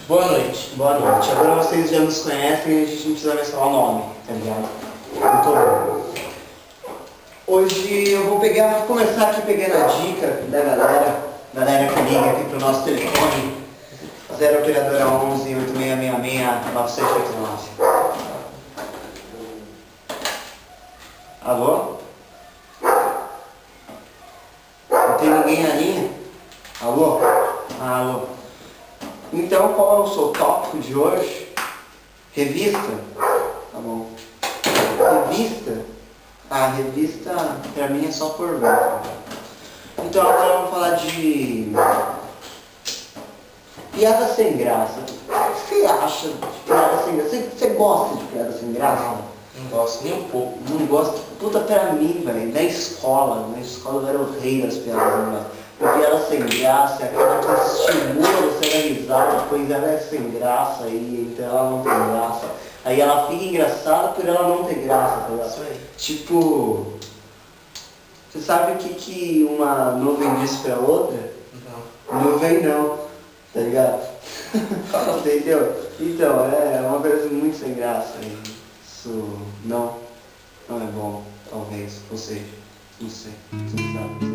Boa noite, boa noite. Agora vocês já nos conhecem e a gente não precisa mais falar o nome, tá ligado? Muito bom. Hoje eu vou começar aqui pegando a dica da galera que liga aqui pro nosso telefone, 0 operadora 11 8666 9789. Alô? Não tem ninguém na linha? Alô? Alô? Então, qual é o seu tópico de hoje? Revista? Tá bom. Revista? Ah, revista pra mim é só por ver. Então agora vamos falar de piada sem graça. O que você acha de piada sem graça? Você gosta de piada sem graça? Não gosto nem um pouco. Não gosto? Puta, pra mim, velho, na escola eu era o rei das piadas sem graça. A piada sem graça é aquela que estimula você a dar risada, pois ela é sem graça aí, então ela não tem graça. Aí ela fica engraçada por ela não ter graça, tá ligado? Isso aí. Tipo, você sabe o que uma nuvem diz pra outra? Não. Nuvem não, tá ligado? Entendeu? Então, é uma coisa muito sem graça. Isso não é bom, talvez, ou seja, não sei, você sabe.